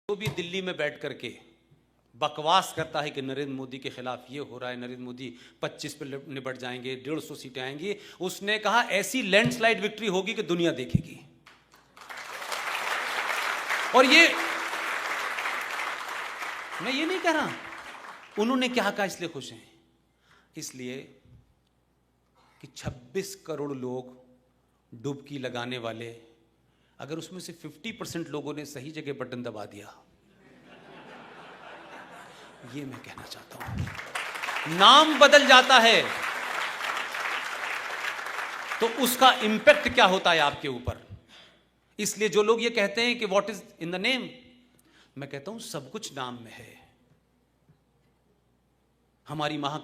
जो भी दिल्ली में बैठ करके बकवास करता है कि नरेंद्र मोदी के खिलाफ ये हो रहा है, नरेंद्र मोदी 25 पे निपट जाएंगे, 150 सीटें आएंगी, उसने कहा ऐसी लैंडस्लाइड विक्ट्री होगी कि दुनिया देखेगी। और ये मैं ये नहीं कह रहा उन्होंने क्या कहा इसलिए खुश हैं, इसलिए कि 26 करोड़ लोग डुबकी लगाने वाले, अगर उसमें से 50% लोगों ने सही जगह बटन दबा दिया, ये मैं कहना चाहता हूं। नाम बदल जाता है तो उसका इंपैक्ट क्या होता है आपके ऊपर। इसलिए जो लोग ये कहते हैं कि what is in the name, मैं कहता हूं सब कुछ नाम में है। हमारी मां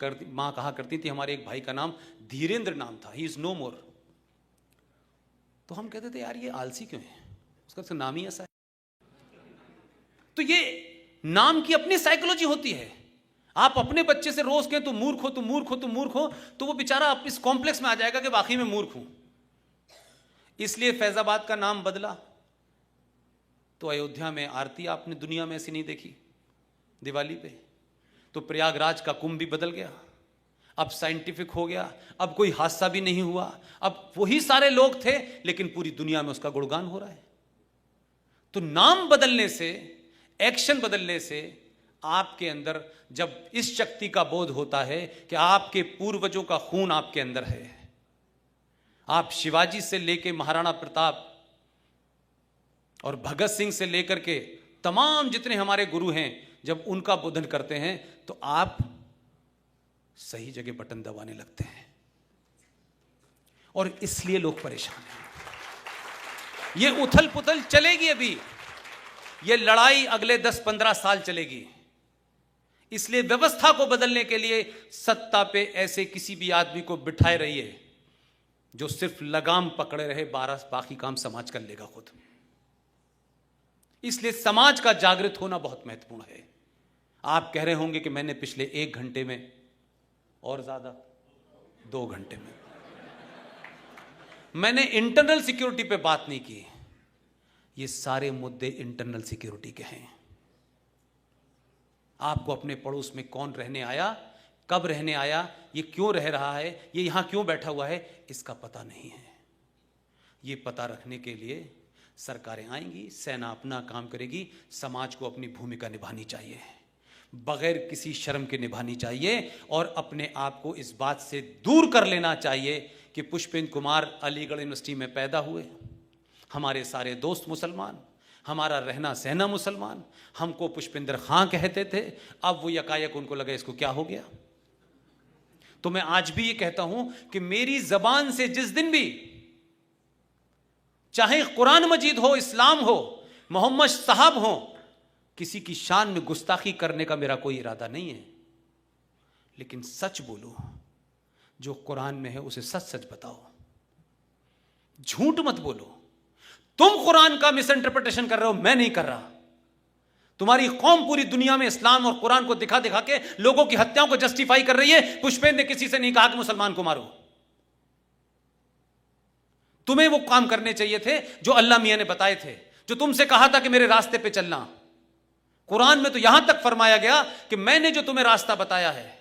कहा करती थी, हमारे एक भाई का नाम धीरेन्द्र नाम था, ही इज नो मोर। तो हम कहते थे यार ये आलसी क्यों है, उसका नाम ही ऐसा है। तो ये नाम की अपनी साइकोलॉजी होती है। आप अपने बच्चे से रोज कहें तो मूर्ख हो, तुम मूर्ख हो, तुम मूर्ख हो, तो वो बेचारा इस कॉम्प्लेक्स में आ जाएगा कि वाकई में मूर्ख हूं। इसलिए फैजाबाद का नाम बदला। तो अयोध्या में आरती आपने दुनिया में ऐसी नहीं देखी दिवाली पे। तो प्रयागराज का कुंभ भी बदल गया, अब साइंटिफिक हो गया, अब कोई हादसा भी नहीं हुआ, अब वही सारे लोग थे लेकिन पूरी दुनिया में उसका गुणगान हो रहा है। तो नाम बदलने से, एक्शन बदलने से आपके अंदर जब इस शक्ति का बोध होता है कि आपके पूर्वजों का खून आपके अंदर है, आप शिवाजी से लेकर महाराणा प्रताप और भगत सिंह से लेकर के तमाम जितने हमारे गुरु हैं, जब उनका बोधन करते हैं तो आप सही जगह बटन दबाने लगते हैं। और इसलिए लोग परेशान हैं। ये उथल पुथल चलेगी, अभी ये लड़ाई अगले 10-15 साल चलेगी। इसलिए व्यवस्था को बदलने के लिए सत्ता पे ऐसे किसी भी आदमी को बिठाए रहिए जो सिर्फ लगाम पकड़े रहे, बाकी काम समाज कर लेगा खुद। इसलिए समाज का जागृत होना बहुत महत्वपूर्ण है। आप कह रहे होंगे कि मैंने पिछले 1 घंटे में, और ज्यादा 2 घंटे में, मैंने इंटरनल सिक्योरिटी पे बात नहीं की। ये सारे मुद्दे इंटरनल सिक्योरिटी के हैं। आपको अपने पड़ोस में कौन रहने आया, कब रहने आया, ये क्यों रह रहा है, ये यहां क्यों बैठा हुआ है, इसका पता नहीं है। ये पता रखने के लिए सरकारें आएंगी, सेना अपना काम करेगी, समाज को अपनी भूमिका निभानी चाहिए, बगैर किसी शर्म के निभानी चाहिए। और अपने आप को इस बात से दूर कर लेना चाहिए कि पुष्पेंद्र कुमार अलीगढ़ यूनिवर्सिटी में पैदा हुए, हमारे सारे दोस्त मुसलमान, हमारा रहना सहना मुसलमान, हमको पुष्पेंद्र खां कहते थे, अब वो यकायक उनको लगा इसको क्या हो गया। तो मैं आज भी ये कहता हूं कि मेरी जबान से जिस दिन भी, चाहे कुरान मजीद हो, इस्लाम हो, मोहम्मद साहब हो, किसी की शान में गुस्ताखी करने का मेरा कोई इरादा नहीं है, लेकिन सच बोलो, जो कुरान में है उसे सच सच बताओ, झूठ मत बोलो। तुम कुरान का मिस इंटरप्रिटेशन कर रहे हो, मैं नहीं कर रहा। तुम्हारी कौम पूरी दुनिया में इस्लाम और कुरान को दिखा दिखा के लोगों की हत्याओं को जस्टिफाई कर रही है। पुष्पेंद्र ने किसी से नहीं कहा कि मुसलमान को मारो। तुम्हें वो काम करने चाहिए थे जो अल्लाह मियां ने बताए थे, जो तुमसे कहा था कि मेरे रास्ते पे चलना। कुरान में तो यहां तक फरमाया गया कि मैंने जो तुम्हें रास्ता बताया है,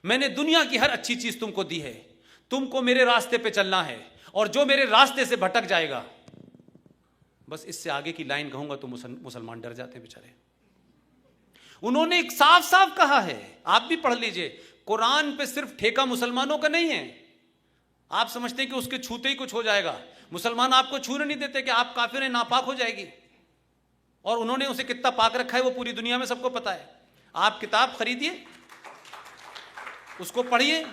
मैंने दुनिया की हर अच्छी चीज तुमको दी है, तुमको मेरे रास्ते पे चलना है, और जो मेरे रास्ते से भटक जाएगा, बस इससे आगे की लाइन कहूंगा तो मुसलमान डर जाते हैं बेचारे। उन्होंने एक साफ साफ कहा है, आप भी पढ़ लीजिए, कुरान पे सिर्फ ठेका मुसलमानों का नहीं है। आप समझते हैं कि उसके छूते ही कुछ हो जाएगा। मुसलमान आपको छूने नहीं देते कि आप काफिर हैं, नापाक हो जाएगी। और उन्होंने उसे कितना पाक रखा है वो पूरी दुनिया में सबको पता है। आप किताब खरीदिए, उसको पढ़िए,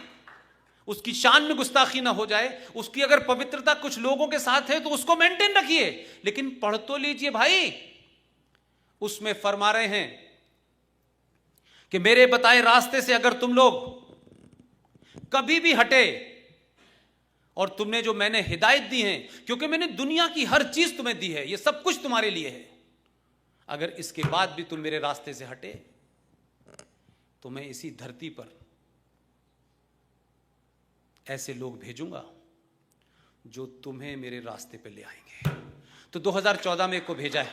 उसकी शान में गुस्ताखी ना हो जाए, उसकी अगर पवित्रता कुछ लोगों के साथ है तो उसको मेंटेन रखिए, लेकिन पढ़ तो लीजिए भाई। उसमें फरमा रहे हैं कि मेरे बताए रास्ते से अगर तुम लोग कभी भी हटे, और तुमने जो मैंने हिदायत दी है, क्योंकि मैंने दुनिया की हर चीज तुम्हें दी है, ये सब कुछ तुम्हारे लिए है, अगर इसके बाद भी तुम मेरे रास्ते से हटे तो मैं इसी धरती पर ऐसे लोग भेजूंगा जो तुम्हें मेरे रास्ते पे ले आएंगे। तो 2014 में को भेजा है।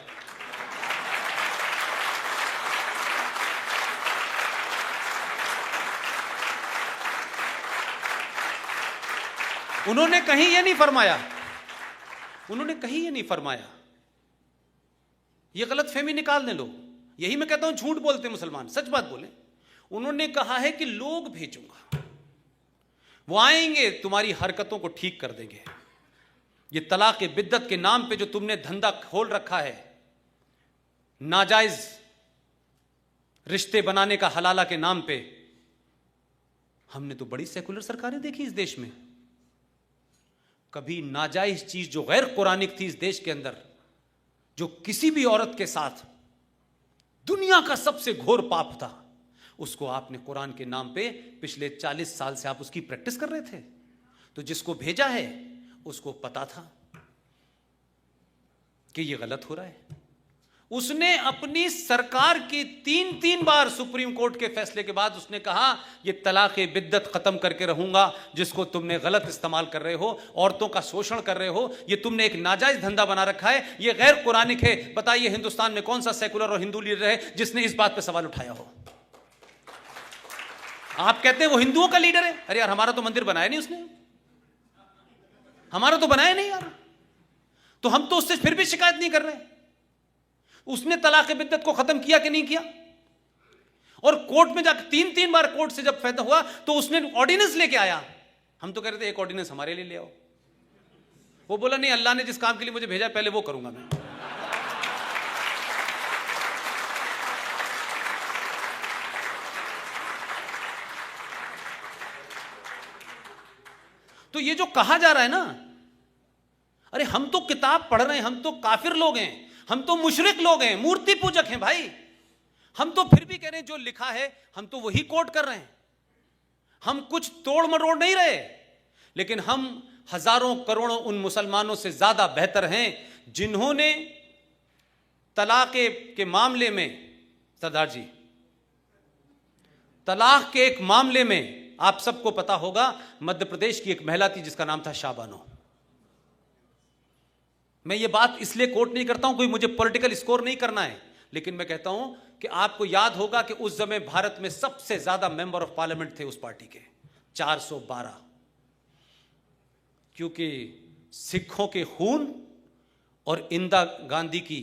उन्होंने कहीं यह नहीं फरमाया, उन्होंने कहीं यह नहीं फरमाया, यह गलतफहमी निकाल दें लोग। यही मैं कहता हूं झूठ बोलते मुसलमान, सच बात बोले। उन्होंने कहा है कि लोग भेजूंगा, वो आएंगे तुम्हारी हरकतों को ठीक कर देंगे। ये तलाक बिद्दत के नाम पे जो तुमने धंधा खोल रखा है, नाजायज रिश्ते बनाने का हलाला के नाम पे, हमने तो बड़ी सेकुलर सरकारें देखी इस देश में। कभी नाजायज चीज जो गैर कुरानिक थी इस देश के अंदर, जो किसी भी औरत के साथ दुनिया का सबसे घोर पाप था, उसको आपने कुरान के नाम पे पिछले 40 साल से आप उसकी प्रैक्टिस कर रहे थे। तो जिसको भेजा है उसको पता था कि यह गलत हो रहा है। उसने अपनी सरकार की 3 बार सुप्रीम कोर्ट के फैसले के बाद उसने कहा यह तलाक बिद्दत खत्म करके रहूंगा, जिसको तुमने गलत इस्तेमाल कर रहे हो, औरतों का शोषण कर रहे हो, यह तुमने एक नाजायज धंधा बना रखा है, यह गैर कुरानिक है। बताइए हिंदुस्तान में कौन सा सेकुलर और हिंदू लीडर है जिसने इस बात पर सवाल उठाया हो? आप कहते हैं वो हिंदुओं का लीडर है। अरे यार, हमारा तो मंदिर बनाया नहीं उसने, हमारा तो बनाया नहीं यार, तो हम तो उससे फिर भी शिकायत नहीं कर रहे। उसने तलाक बिद्दत को खत्म किया कि नहीं किया? और कोर्ट में जाकर 3 बार कोर्ट से जब फैसला हुआ तो उसने ऑर्डिनेंस लेके आया। हम तो कह रहे थे एक ऑर्डिनेंस हमारे लिए ले आओ। वो बोला नहीं, अल्लाह ने जिस काम के लिए मुझे भेजा पहले वो करूंगा मैं। तो ये जो कहा जा रहा है ना, अरे हम तो किताब पढ़ रहे हैं, हम तो काफिर लोग हैं, हम तो मुशरिक लोग हैं, मूर्ति पूजक हैं भाई, हम तो फिर भी कह रहे हैं जो लिखा है हम तो वही कोट कर रहे हैं। हम कुछ तोड़ मरोड़ नहीं रहे, लेकिन हम हजारों करोड़ों उन मुसलमानों से ज्यादा बेहतर हैं जिन्होंने तलाक के मामले में, सरदार जी, तलाक के एक मामले में आप सबको पता होगा मध्य प्रदेश की एक महिला थी जिसका नाम था शाबानो। मैं ये बात इसलिए कोट नहीं करता हूं, कोई मुझे पॉलिटिकल स्कोर नहीं करना है, लेकिन मैं कहता हूं कि आपको याद होगा कि उस समय भारत में सबसे ज्यादा मेंबर ऑफ पार्लियामेंट थे उस पार्टी के, 412। क्योंकि सिखों के खून और इंदिरा गांधी की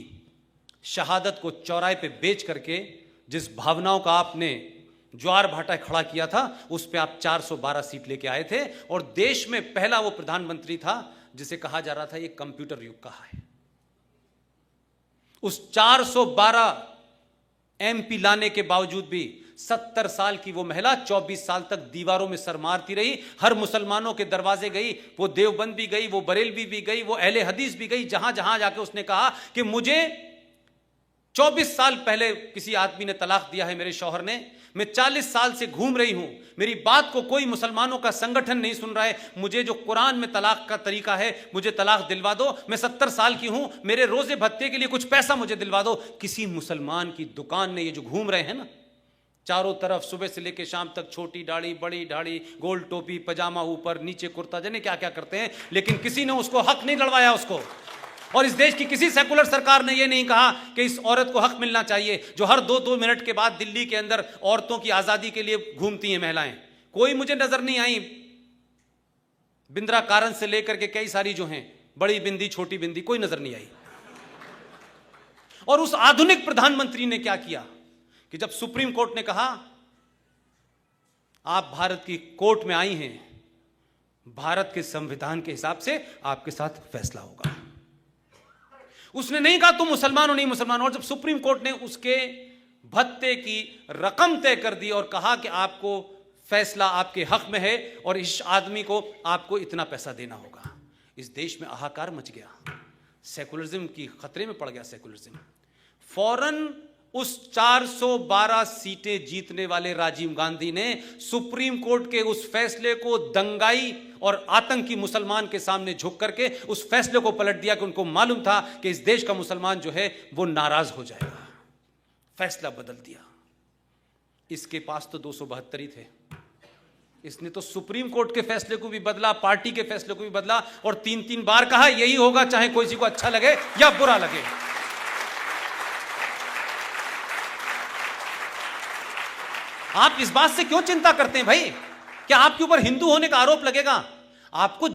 शहादत को चौराहे पे बेच करके जिस भावनाओं का आपने ज्वार भाटा खड़ा किया था, उस पे आप 412 सीट लेके आए थे और देश में पहला वो प्रधानमंत्री था जिसे कहा जा रहा था ये कंप्यूटर युग कहा है। उस 412 एमपी लाने के बावजूद भी 70 साल की वो महिला 24 साल तक दीवारों में सर मारती रही, हर मुसलमानों के दरवाजे गई, वो देवबंद भी गई, वो बरेलवी भी गई, वो अहले हदीस भी गई, जहां जहां जाके उसने कहा कि मुझे 24 साल पहले किसी आदमी ने तलाक दिया है मेरे शौहर ने, मैं 40 साल से घूम रही हूं, मेरी बात को कोई मुसलमानों का संगठन नहीं सुन रहा है, मुझे जो कुरान में तलाक का तरीका है मुझे तलाक दिलवा दो, मैं 70 साल की हूं, मेरे रोजे भत्ते के लिए कुछ पैसा मुझे दिलवा दो। किसी मुसलमान की दुकान ने, ये जो घूम रहे हैं ना चारों तरफ सुबह से लेकर शाम तक, छोटी दाढ़ी बड़ी दाढ़ी, गोल टोपी, पजामा ऊपर नीचे कुर्ता, जाने क्या क्या करते हैं, लेकिन किसी ने उसको हक नहीं दिलवाया उसको। और इस देश की किसी सेकुलर सरकार ने यह नहीं कहा कि इस औरत को हक मिलना चाहिए जो हर 2-2 मिनट के बाद दिल्ली के अंदर औरतों की आजादी के लिए घूमती हैं महिलाएं। कोई मुझे नजर नहीं आई, बिंद्रा कारण से लेकर के कई सारी जो हैं, बड़ी बिंदी छोटी बिंदी, कोई नजर नहीं आई। और उस आधुनिक प्रधानमंत्री ने क्या किया कि जब सुप्रीम कोर्ट ने कहा आप भारत की कोर्ट में आई हैं, भारत के संविधान के हिसाब से आपके साथ फैसला होगा। उसने नहीं कहा तुम मुसलमान हो नहीं मुसलमान हो। और जब सुप्रीम कोर्ट ने उसके भत्ते की रकम तय कर दी और कहा कि आपको फैसला आपके हक में है और इस आदमी को आपको इतना पैसा देना होगा, इस देश में हाहाकार मच गया, सेकुलरिज्म की खतरे में पड़ गया सेकुलरिज्म। फौरन उस 412 सीटें जीतने वाले राजीव गांधी ने सुप्रीम कोर्ट के उस फैसले को दंगाई और आतंकी मुसलमान के सामने झुक करके उस फैसले को पलट दिया कि उनको मालूम था कि इस देश का मुसलमान जो है वो नाराज हो जाएगा। फैसला बदल दिया। इसके पास तो 272 ही थे, इसने तो सुप्रीम कोर्ट के फैसले को भी बदला, पार्टी के फैसले को भी बदला और 3 बार कहा यही होगा चाहे किसी को अच्छा लगे या बुरा लगे। आप इस बात से क्यों चिंता करते हैं भाई? क्या आपके ऊपर हिंदू होने का आरोप लगेगा? आपको